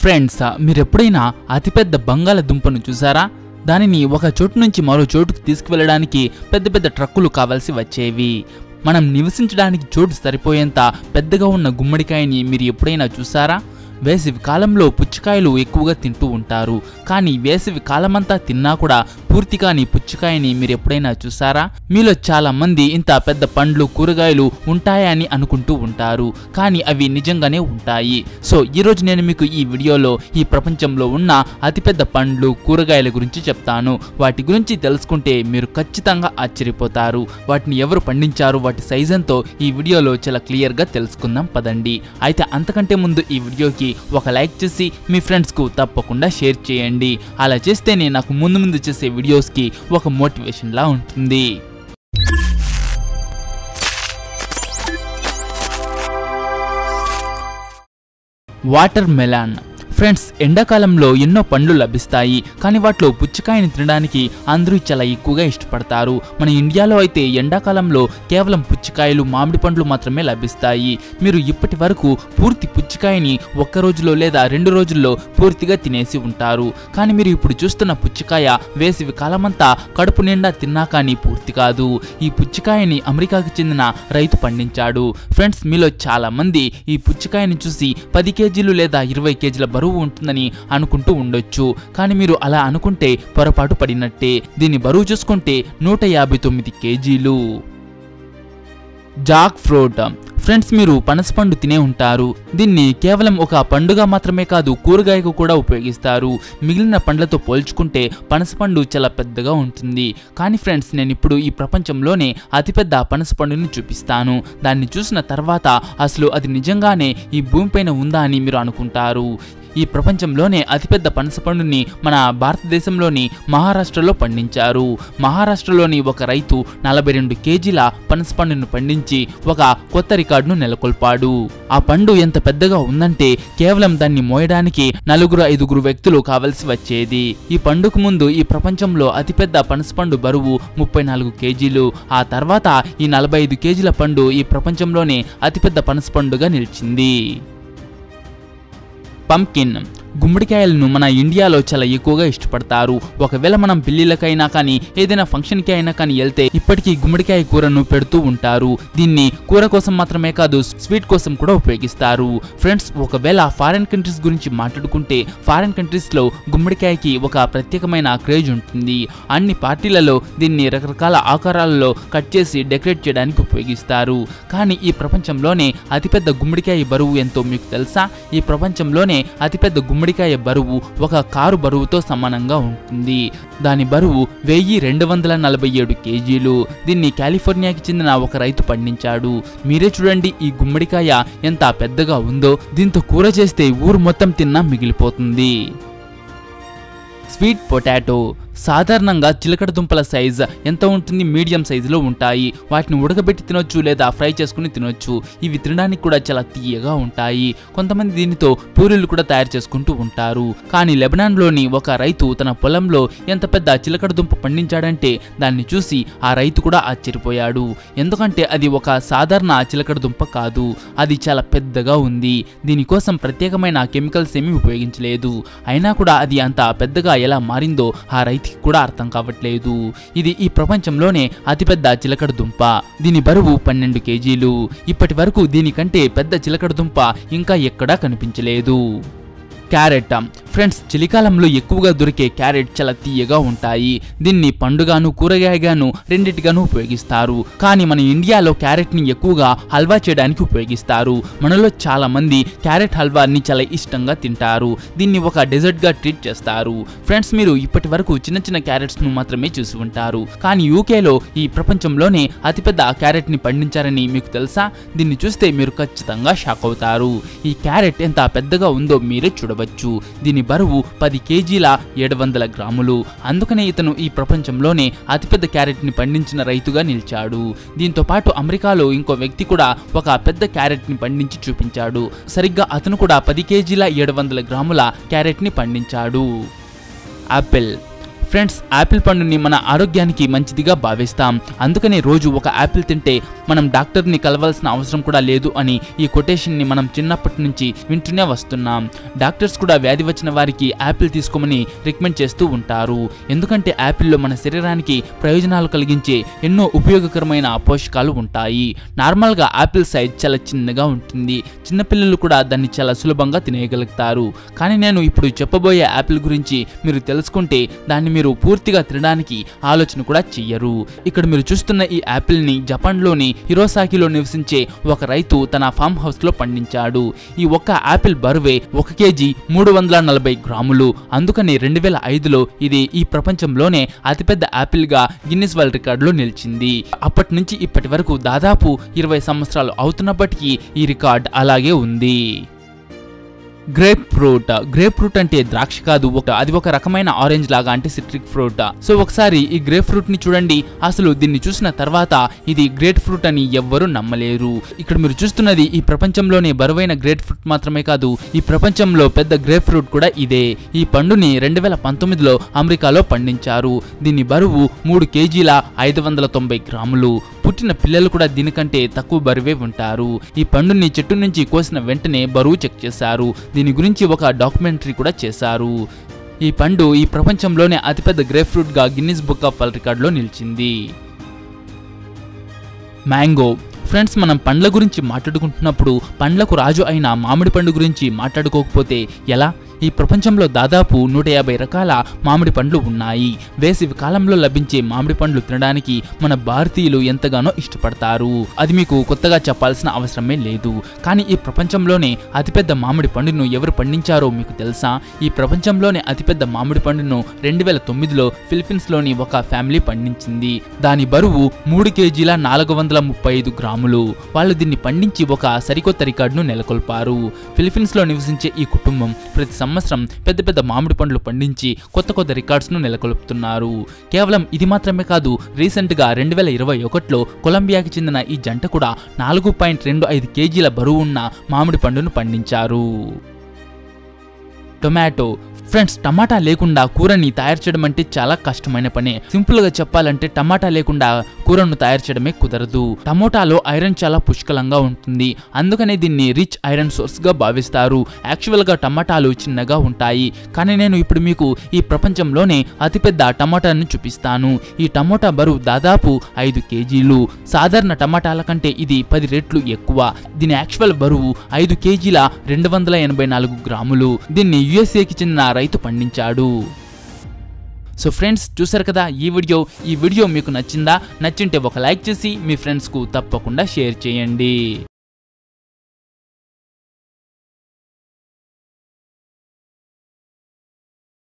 Friends, మీరు ఎప్పుడైనా అతిపెద్ద బంగాళదుంపను చూసారా? దానిని ఒక చోటు నుంచి మరో చోటుకు తీసుకువెళ్ళడానికి పెద్ద పెద్ద ట్రక్కులు కావాల్సి వచ్చేవి. మనం నివసించడానికి చోటు సరిపోయేంత పెద్దగా ఉన్న గుమ్మడికాయని మీరు ఎప్పుడైనా చూసారా? వేసవి కాలంలో పుచ్చకాయలు ఎక్కువగా తింటూ ఉంటారు. కానీ వేసవి కాలమంతా తిన్నా కూడా పూర్తిగాని పుచ్చకాయని మీరు ఎప్పుడైనా చూసారా? మీలో చాలా మంది ఇంత పెద్ద పండ్లు కూరగాయలు ఉంటాయని అనుకుంటూ ఉంటారు, కానీ అవి నిజంగానే ఉంటాయి. సో ఈరోజు నేను మీకు ఈ వీడియోలో ఈ ప్రపంచంలో ఉన్న అతిపెద్ద పండ్లు కూరగాయల గురించి చెప్తాను. వాటి గురించి తెలుసుకుంటే మీరు ఖచ్చితంగా ఆశ్చర్యపోతారు. వాటిని ఎవరు పండించారు, వాటి సైజ్ ఎంతో ఈ వీడియోలో చాలా క్లియర్గా తెలుసుకుందాం పదండి. అయితే అంతకంటే ముందు ఈ వీడియోకి ఒక లైక్ చేసి మీ ఫ్రెండ్స్ కు తప్పకుండా షేర్ చేయండి. అలా చేస్తేనే నాకు ముందు చేసే వీడియోస్ కి ఒక మోటివేషన్ లా ఉంటుంది. Water melon. ఫ్రెండ్స్, ఎండాకాలంలో ఎన్నో పండ్లు లభిస్తాయి, కానీ వాటిలో పుచ్చకాయని తినడానికి అందరూ చాలా ఎక్కువగా ఇష్టపడతారు. మన ఇండియాలో అయితే ఎండాకాలంలో కేవలం పుచ్చకాయలు, మామిడి పండ్లు మాత్రమే లభిస్తాయి. మీరు ఇప్పటి వరకు పూర్తి పుచ్చకాయని ఒక్క రోజులో లేదా 2 రోజుల్లో పూర్తిగా తినేసి ఉంటారు. కానీ మీరు ఇప్పుడు చూస్తున్న పుచ్చకాయ వేసవి కాలమంతా కడుపు నిండా తిన్నా కానీ పూర్తి కాదు. ఈ పుచ్చకాయని అమెరికాకి చెందిన రైతు పండించాడు. ఫ్రెండ్స్, మీలో చాలా మంది ఈ పుచ్చకాయని చూసి 10 కేజీలు లేదా 20 కేజీల బరువు ఉంటుందని అనుకుంటూ ఉండొచ్చు. కానీ మీరు అలా అనుకుంటే పొరపాటు పడినట్టే. దీని బరువు చూసుకుంటే 159 కేజీలు. Jack fruit. ఫ్రెండ్స్, మీరు పనసపండు తినే ఉంటారు. దీన్ని కేవలం ఒక పండుగ మాత్రమే కాదు, కూరగాయకు కూడా ఉపయోగిస్తారు. మిగిలిన పండ్లతో పోల్చుకుంటే పనసపండు చాలా పెద్దగా ఉంటుంది. కానీ ఫ్రెండ్స్, నేను ఇప్పుడు ఈ ప్రపంచంలోనే అతిపెద్ద పనసపండుని చూపిస్తాను. దాన్ని చూసిన తర్వాత అసలు అది నిజంగానే ఈ భూమిపైన ఉందా అని మీరు అనుకుంటారు. ఈ ప్రపంచంలోనే అతిపెద్ద పనసపండుని మన భారతదేశంలోని మహారాష్ట్రలో పండించారు. మహారాష్ట్రలోని ఒక రైతు 42 కేజీల పనసపండును పండించి ఒక కొత్త రికార్డును నెలకొల్పాడు. ఆ పండు ఎంత పెద్దగా ఉందంటే కేవలం దాన్ని మోయడానికి 4-5 వ్యక్తులు కావలసి వచ్చేది. ఈ పండుకు ముందు ఈ ప్రపంచంలో అతిపెద్ద పనసపండు బరువు 34 కేజీలు. ఆ తర్వాత ఈ 45 కేజీల పండు ఈ ప్రపంచంలోనే అతిపెద్ద పనసపండుగా నిలిచింది. పంకిన్. గుమ్మడికాయలను మన ఇండియాలో చాలా ఎక్కువగా ఇష్టపడతారు. ఒకవేళ మనం పెళ్లిళ్ళకైనా కానీ ఏదైనా ఫంక్షన్కి అయినా కానీ వెళ్తే ఇప్పటికీ గుమ్మడికాయ కూరను పెడుతూ ఉంటారు. దీన్ని కూర కోసం మాత్రమే కాదు, స్వీట్ కోసం కూడా ఉపయోగిస్తారు. ఫ్రెండ్స్, ఒకవేళ ఫారెన్ కంట్రీస్ గురించి మాట్లాడుకుంటే ఫారెన్ కంట్రీస్లో గుమ్మడికాయకి ఒక ప్రత్యేకమైన క్రేజ్ ఉంటుంది. అన్ని పార్టీలలో దీన్ని రకరకాల ఆకారాలలో కట్ చేసి డెకరేట్ చేయడానికి ఉపయోగిస్తారు. కానీ ఈ ప్రపంచంలోనే అతిపెద్ద గుమ్మడికాయ బరువు ఎంతో మీకు తెలుసా? ఈ ప్రపంచంలోనే అతిపెద్ద గుమ్మడికాయ బరువు ఒక కారు బరువుతో సమానంగా ఉంటుంది. దాని బరువు 1247 కేజీలు. దీన్ని కాలిఫోర్నియాకి చెందిన ఒక రైతు పండించాడు. మీరే చూడండి ఈ గుమ్మడికాయ ఎంత పెద్దగా ఉందో. దీంతో కూర చేస్తే ఊరు మొత్తం తిన్నా మిగిలిపోతుంది. Sweet potato. సాధారణంగా చిలకడ దుంపల సైజ్ ఎంత ఉంటుంది? మీడియం సైజులో ఉంటాయి. వాటిని ఉడకబెట్టి తినొచ్చు లేదా ఫ్రై చేసుకుని తినొచ్చు. ఇవి తినడానికి కూడా చాలా తీయగా ఉంటాయి. కొంతమంది దీనితో పూరీలు కూడా తయారు చేసుకుంటూ ఉంటారు. కానీ లెబనాన్లోని ఒక రైతు తన పొలంలో ఎంత పెద్ద చిలకడ దుంప పండించాడంటే దాన్ని చూసి ఆ రైతు కూడా ఆశ్చర్యపోయాడు. ఎందుకంటే అది ఒక సాధారణ చిలకడ దుంప కాదు, అది చాలా పెద్దగా ఉంది. దీనికోసం ప్రత్యేకమైన కెమికల్స్ ఏమీ ఉపయోగించలేదు. అయినా కూడా అది అంత పెద్దగా ఎలా మారిందో ఆ రైతు కూడా అర్థం కావట్లేదు. ఇది ఈ ప్రపంచంలోనే అతిపెద్ద చిలకడ దుంప. దీని బరువు 12 కేజీలు. ఇప్పటి వరకు దీనికంటే పెద్ద చిలకడ దుంప ఇంకా ఎక్కడా కనిపించలేదు. క్యారెట్. ఫ్రెండ్స్, చలికాలంలో ఎక్కువగా దొరికే క్యారెట్ చాలా తీయగా ఉంటాయి. దీన్ని పండుగాను కూరగాయగాను రెండింటిగాను ఉపయోగిస్తారు. కానీ మన ఇండియాలో క్యారెట్ ని ఎక్కువగా హల్వా చేయడానికి ఉపయోగిస్తారు. మనలో చాలా మంది క్యారెట్ హల్వాని చాలా ఇష్టంగా తింటారు. దీన్ని ఒక డెజర్ట్ గా ట్రీట్ చేస్తారు. ఫ్రెండ్స్, మీరు ఇప్పటి వరకు చిన్న చిన్న క్యారెట్స్ ను మాత్రమే చూసి ఉంటారు. కానీ యూకేలో ఈ ప్రపంచంలోనే అతిపెద్ద క్యారెట్ ని పండించారని మీకు తెలుసా? దీన్ని చూస్తే మీరు ఖచ్చితంగా షాక్ అవుతారు. ఈ క్యారెట్ ఎంత పెద్దగా ఉందో మీరే చూడవచ్చు. దీని బరువు 10 కేజీల 700 గ్రాములు. అందుకనే ఇతను ఈ ప్రపంచంలోనే అతిపెద్ద క్యారెట్ ని పండించిన రైతుగా నిలిచాడు. దీంతో పాటు అమెరికాలో ఇంకో వ్యక్తి కూడా ఒక పెద్ద క్యారెట్ ని పండించి చూపించాడు. సరిగ్గా అతను కూడా 10 కేజీల 700 గ్రాముల క్యారెట్ ని పండించాడు. యాపిల్. ఫ్రెండ్స్, యాపిల్ పండుని మన ఆరోగ్యానికి మంచిదిగా భావిస్తాం. అందుకనే రోజు ఒక యాపిల్ తింటే మనం డాక్టర్ని కలవాల్సిన అవసరం కూడా లేదు అని ఈ కొటేషన్ని మనం చిన్నప్పటి నుంచి వింటూనే వస్తున్నాం. డాక్టర్స్ కూడా వ్యాధి వచ్చిన వారికి యాపిల్ తీసుకోమని రికమెండ్ చేస్తూ ఉంటారు. ఎందుకంటే యాపిల్లో మన శరీరానికి ప్రయోజనాలు కలిగించే ఎన్నో ఉపయోగకరమైన పోషకాలు ఉంటాయి. నార్మల్గా యాపిల్ సైజ్ చాలా చిన్నగా ఉంటుంది. చిన్నపిల్లలు కూడా దాన్ని చాలా సులభంగా తినేయగలుగుతారు. కానీ నేను ఇప్పుడు చెప్పబోయే యాపిల్ గురించి మీరు తెలుసుకుంటే దాన్ని మీరు పూర్తిగా తినడానికి ఆలోచన కూడా చెయ్యరు. ఇక్కడ మీరు చూస్తున్న ఈ యాపిల్ ని జపాన్లోని హిరోసాకిలో నివసించే ఒక రైతు తన ఫామ్ హౌస్ లో పండించాడు. ఈ ఒక్క యాపిల్ బరువే 1 కేజీ 340 గ్రాములు. అందుకని 2005లో ఇది ఈ ప్రపంచంలోనే అతిపెద్ద యాపిల్ గా గిన్నిస్ వరల్డ్ రికార్డులో నిలిచింది. అప్పటి నుంచి ఇప్పటి వరకు దాదాపు 20 సంవత్సరాలు అవుతున్నప్పటికీ ఈ రికార్డ్ అలాగే ఉంది. గ్రేప్ ఫ్రూట్ అంటే ద్రాక్ష కాదు, అది ఒక రకమైన ఆరెంజ్ లాగా, అంటే సిట్రిక్ ఫ్రూట్. సో ఒకసారి ఈ గ్రేప్ ఫ్రూట్ ని చూడండి. అసలు దీన్ని చూసిన తర్వాత ఇది గ్రేట్ ఫ్రూట్ అని ఎవ్వరూ నమ్మలేరు. ఇక్కడ మీరు చూస్తున్నది ఈ ప్రపంచంలోనే బరువైన గ్రేట్ ఫ్రూట్ మాత్రమే కాదు, ఈ ప్రపంచంలో పెద్ద గ్రేప్ ఫ్రూట్ కూడా ఇదే. ఈ పండుని 2019లో అమెరికాలో పండించారు. దీని బరువు 3 కేజీల 590 గ్రాములు. పుట్టిన పిల్లలు కూడా దీనికంటే తక్కువ బరువే ఉంటారు. ఈ పండుని చెట్టు నుంచి కోసిన వెంటనే బరువు చెక్ చేశారు. దీని గురించి ఒక డాక్యుమెంటరీ కూడా చేశారు. ఈ పండు ఈ ప్రపంచంలోనే అతిపెద్ద గ్రేప్ ఫ్రూట్ గా గిన్నిస్ బుక్ ఆఫ్ వరల్డ్ రికార్డులో నిలిచింది. మ్యాంగో. ఫ్రెండ్స్, మనం పండ్ల గురించి మాట్లాడుకుంటున్నప్పుడు పండ్లకు రాజు అయిన మామిడి పండు గురించి మాట్లాడుకోకపోతే ఎలా? ఈ ప్రపంచంలో దాదాపు 150 రకాల మామిడి పండ్లు ఉన్నాయి. వేసవి కాలంలో లభించే మామిడి పండ్లు తినడానికి మన భారతీయులు ఎంతగానో ఇష్టపడతారు. అది మీకు కొత్తగా చెప్పాల్సిన అవసరమే లేదు. కానీ ఈ ప్రపంచంలోనే అతిపెద్ద మామిడి పండును ఎవరు పండించారో మీకు తెలుసా? ఈ ప్రపంచంలోనే అతిపెద్ద మామిడి పండును 2009లో ఫిలిప్పీన్స్లోని ఒక ఫ్యామిలీ పండించింది. దాని బరువు 3 కేజీల 435 గ్రాములు. వాళ్ళు దీన్ని పండించి ఒక సరికొత్త రికార్డును నెలకొల్పారు. ఫిలిప్పీన్స్లో నివసించే ఈ కుటుంబం ప్రతి సంవత్సరం పెద్ద పెద్ద మామిడి పండ్లు పండించి కొత్త రికార్డ్స్ ను నెలకొల్పుతున్నారు. కేవలం ఇది మాత్రమే కాదు, రీసెంట్ గా 2021లో కొలంబియాకి చెందిన ఈ జంట కూడా 4.25 కేజీల బరువు ఉన్న మామిడి పండును పండించారు. టొమాటో. ఫ్రెండ్స్, టమాటా లేకుండా కూరని తయారు చేయడం అంటే చాలా కష్టమైన పనే. సింపుల్ గా చెప్పాలంటే టమాటా లేకుండా కూరను తయారు చేయడమే కుదరదు. టమోటాలో ఐరన్ చాలా పుష్కలంగా ఉంటుంది. అందుకనే దీన్ని రిచ్ ఐరన్ సోర్స్ గా భావిస్తారు. యాక్చువల్ గా టమాటాలు చిన్నగా ఉంటాయి. కానీ నేను ఇప్పుడు మీకు ఈ ప్రపంచంలోనే అతిపెద్ద టమాటాను చూపిస్తాను. ఈ టమోటా బరువు దాదాపు 5 కేజీలు. సాధారణ టమాటాల కంటే ఇది 10 రెట్లు ఎక్కువ. దీని యాక్చువల్ బరువు 5 కేజీల 284 గ్రాములు. దీన్ని యుఎస్ఏకి చెందిన రైతు పండించాడు. సో ఫ్రెండ్స్, చూసారు కదా ఈ వీడియో మీకు నచ్చిందా? నచ్చింటే ఒక లైక్ చేసి మీ ఫ్రెండ్స్కు తప్పకుండా షేర్ చేయండి.